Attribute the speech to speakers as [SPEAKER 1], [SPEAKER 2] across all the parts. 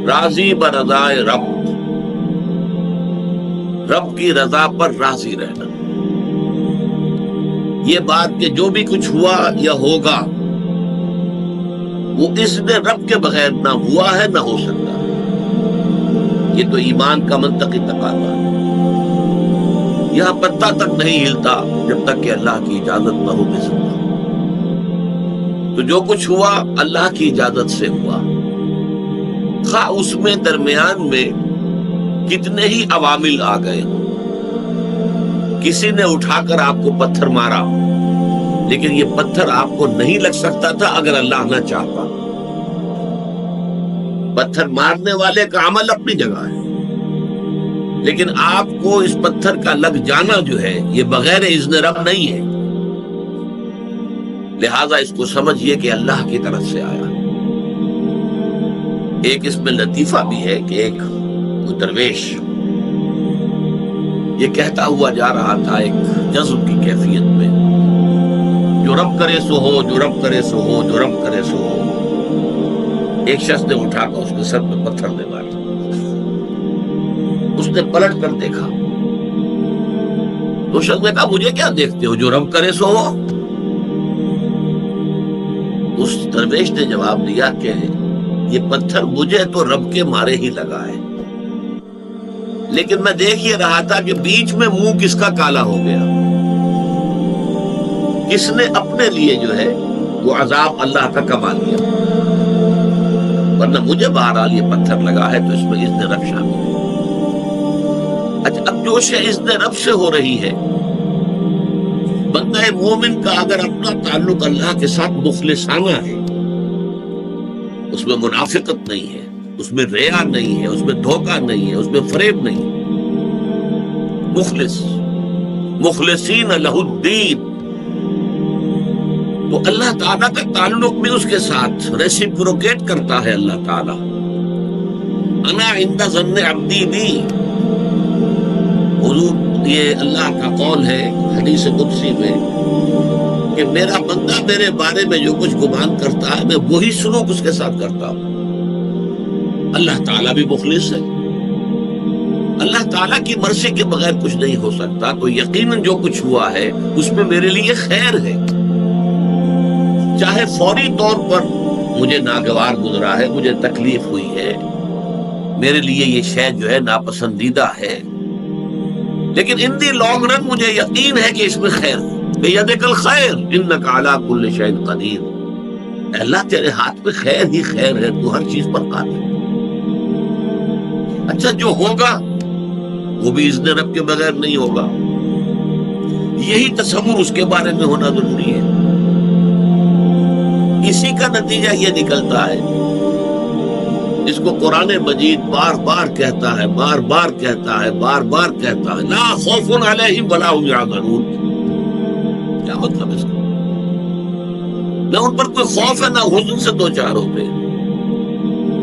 [SPEAKER 1] راضی برضائے رب، رب کی رضا پر راضی رہنا. یہ بات کہ جو بھی کچھ ہوا یا ہوگا وہ اذن رب کے بغیر نہ ہوا ہے نہ ہو سکتا. یہ تو ایمان کا منطقی تقاضا ہے. یہاں پتہ تک نہیں ہلتا جب تک کہ اللہ کی اجازت نہ ہو کسی کا. تو جو کچھ ہوا اللہ کی اجازت سے ہوا، خواہ اس میں درمیان میں کتنے ہی عوامل آ گئے ہوں. کسی نے اٹھا کر آپ کو پتھر مارا، لیکن یہ پتھر آپ کو نہیں لگ سکتا تھا اگر اللہ نہ چاہتا. پتھر مارنے والے کا عمل اپنی جگہ ہے، لیکن آپ کو اس پتھر کا لگ جانا جو ہے یہ بغیر اذن رب نہیں ہے. لہذا اس کو سمجھیے کہ اللہ کی طرف سے آیا. ایک اس میں لطیفہ بھی ہے کہ ایک درویش یہ کہتا ہوا جا رہا تھا ایک جذب کی کیفیت میں، جو رب کرے سو ہو، جو رب کرے سو ہو، جو رب کرے سو ہو. ایک شخص نے اٹھا کر اس کے سر پہ پتھر دے مارا. اس نے پلٹ کر دیکھا تو شخص نے کہا مجھے کیا دیکھتے ہو، جو رب کرے سو ہو. اس درویش نے جواب دیا کہ یہ پتھر مجھے تو رب کے مارے ہی لگا ہے، لیکن میں دیکھ یہ رہا تھا کہ بیچ میں منہ کس کا کالا ہو گیا. کس نے اپنے لیے جو ہے وہ عذاب اللہ کا کما لیا، ورنہ مجھے بہرحال یہ پتھر لگا ہے تو اس میں اذن رب شامل ہے. اچھا، اب جو شے اذن رب سے ہو رہی ہے، بندہ مومن کا اگر اپنا تعلق اللہ کے ساتھ مخلصانہ ہے، اس میں منافقت نہیں ہے، اس میں ریا نہیں ہے، اس میں دھوکہ نہیں ہے، اس میں فریب نہیں ہے، مخلص مخلصین لہ الدین، تو اللہ تعالیٰ کا تعلق بھی اس کے ساتھ ریسیپروکیٹ کرتا ہے. اللہ تعالیٰ انا عند ظن عبدی بی، حضور یہ اللہ کا قول ہے حدیث قدسی میں کہ میرا بندہ میرے بارے میں جو کچھ گمان کرتا ہے میں وہی سلوک اس کے ساتھ کرتا ہوں. اللہ تعالیٰ بھی مخلص ہے. اللہ تعالیٰ کی مرضی کے بغیر کچھ نہیں ہو سکتا. تو یقیناً جو کچھ ہوا ہے اس میں میرے لیے خیر ہے، چاہے فوری طور پر مجھے ناگوار گزرا ہے، مجھے تکلیف ہوئی ہے، میرے لیے یہ شے جو ہے ناپسندیدہ ہے، لیکن ان دی لانگ رن مجھے یقین ہے کہ اس میں خیر ہے. بیدک الخیر انک علی کل شیء قدیر، اللہ تیرے ہاتھ میں خیر ہی خیر ہے، تو ہر چیز پر قادر ہے. اچھا، جو ہوگا وہ بھی اذن رب کے بغیر نہیں ہوگا. یہی تصور اس کے بارے میں ہونا ضروری ہے. اسی کا نتیجہ یہ نکلتا ہے، اس کو قرآن مجید بار بار کہتا ہے، بار بار کہتا ہے، بار بار کہتا ہے، لا خوف علیہم ولا هم یحزنون. کیا مطلب اس کا؟ نہ ان پر کوئی خوف ہے نہ حزن سے دو چار ہوتے.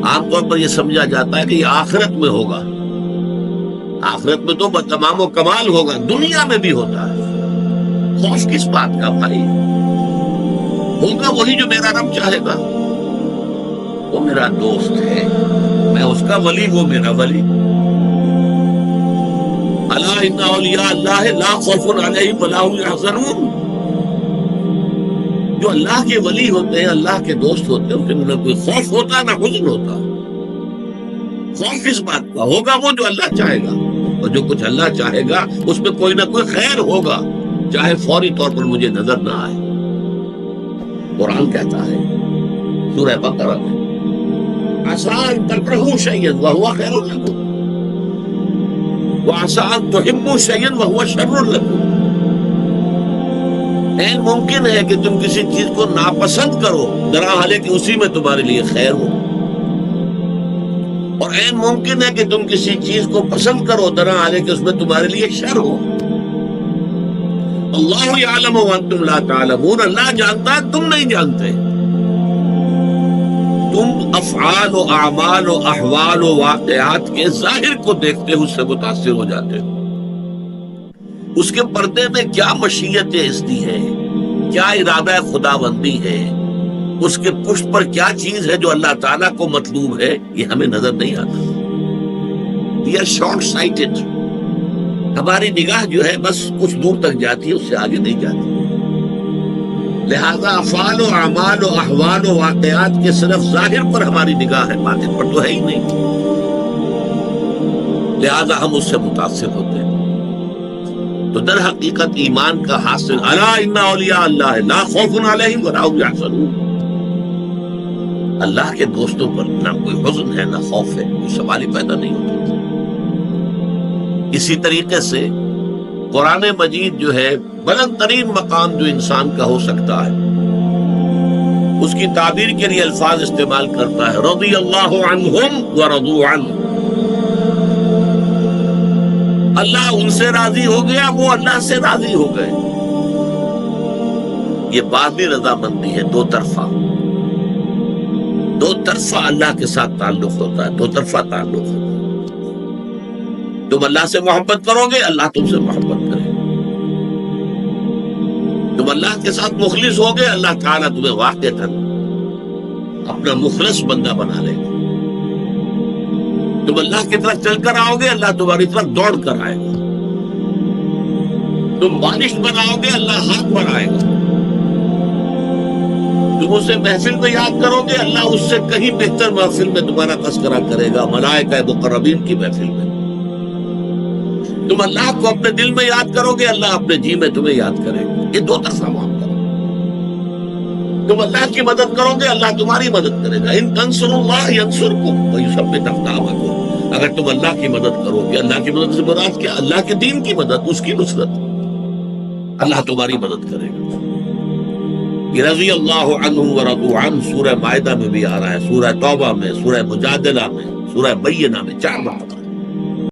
[SPEAKER 1] عام طور پر یہ سمجھا جاتا ہے کہ یہ آخرت میں ہوگا. آخرت میں تو تمام و کمال ہوگا، دنیا میں بھی ہوتا ہے. خوف کس بات کا بھائی؟ ہوگا وہی جو میرا رب چاہے گا. وہ میرا دوست ہے، میں اس کا ولی، وہ میرا ولی. الا ان اولیاء اللہ لا خوف علیہم ولا هم یحزنون. جو اللہ کے ولی ہوتے ہیں، اللہ کے دوست ہوتے ہیں، ان میں نہ کوئی خوف ہوتا نہ حزن ہوتا. خوف کس بات کا؟ ہوگا وہ جو اللہ چاہے گا، اور جو کچھ اللہ چاہے گا اس میں کوئی نہ کوئی خیر ہوگا، چاہے فوری طور پر مجھے نظر نہ آئے. قرآن کہتا ہے سورہ بقرہ میں، عسیٰ ان تکرہوا شیئا وہو خیر لکم وعسیٰ ان تحبوا شیئا وہو شر لکم. این ممکن ہے کہ تم کسی چیز کو ناپسند کرو، درحالے کہ اسی میں تمہارے لیے خیر ہو، اور این ممکن ہے کہ تم کسی چیز کو پسند کرو، درحالے کہ اس میں تمہارے لیے شر ہو. اللہ یعلم وانتم لا تعلمون، اللہ جانتا ہے تم نہیں جانتے. تم افعال و اعمال و احوال و واقعات کے ظاہر کو دیکھتے ہو، اس سے متاثر ہو جاتے ہو. اس کے پردے میں کیا مشیت اذنی ہے، کیا ارادہ خداوندی ہے، اس کے پشت پر کیا چیز ہے جو اللہ تعالیٰ کو مطلوب ہے، یہ ہمیں نظر نہیں آتا. We are short sighted. ہماری نگاہ جو ہے بس کچھ دور تک جاتی ہے، اس سے آگے نہیں جاتی. لہذا افعال و اعمال و احوال و واقعات کے صرف ظاہر پر ہماری نگاہ ہے، باطن پر تو ہے ہی نہیں. لہذا ہم اس سے متاثر ہوتے ہیں. تو در حقیقت ایمان کا حاصل الا ان اولیاء اللہ لا خوف علیہم ولا هم یحزنون، اللہ کے دوستوں پر نہ کوئی حزن ہے نہ خوف ہے، کوئی سوال ہی پیدا نہیں ہوتا. اسی طریقے سے قرآن مجید جو ہے بلند ترین مقام جو انسان کا ہو سکتا ہے، اس کی تعبیر کے لیے الفاظ استعمال کرتا ہے رضی اللہ عنہم ورضوا عنہ. اللہ ان سے راضی ہو گیا، وہ اللہ سے راضی ہو گئے. یہ باطنی رضامندی ہے، دو طرفہ اللہ کے ساتھ تعلق ہوتا ہے، دو طرفہ تعلق ہوتا ہے. تم اللہ سے محبت کرو گے، اللہ تم سے محبت کرے گا. تم اللہ کے ساتھ مخلص ہوگے، اللہ تعالیٰ تمہیں واقعتاً اپنا مخلص بندہ بنا لے گا. تم اللہ کی طرف چل کر آؤ گے، اللہ تمہاری طرف دوڑ کر آئے گا. تم بارش بناؤ گے، اللہ ہاتھ بڑھائے گا. تم اسے محفل میں یاد کرو گے، اللہ اس سے کہیں بہتر محفل میں تمہارا تذکرہ کرے گا، ملائکہ مقربین کی محفل میں. تم اللہ کو اپنے دل میں یاد کرو گے، اللہ اپنے جی میں تمہیں یاد کرے گا. یہ دو طرفہ معاملہ. تم اللہ کی مدد کرو گے، اللہ تمہاری مدد کرے گا. ان تنصروا اللہ ینصرکم ویثبت اقدامکم. اگر تم اللہ کی مدد کرو گے، اللہ کی مدد سے مراد کیا؟ اللہ کے دین کی مدد، اس کی نصرت. اللہ تمہاری مدد کرے گا. یہ رضی اللہ عنہ ورضوا عنہ سورہ مائدہ میں بھی آ رہا ہے، سورہ توبہ میں، سورہ مجادلہ میں، سورہ بینہ میں 4 مرتبہ.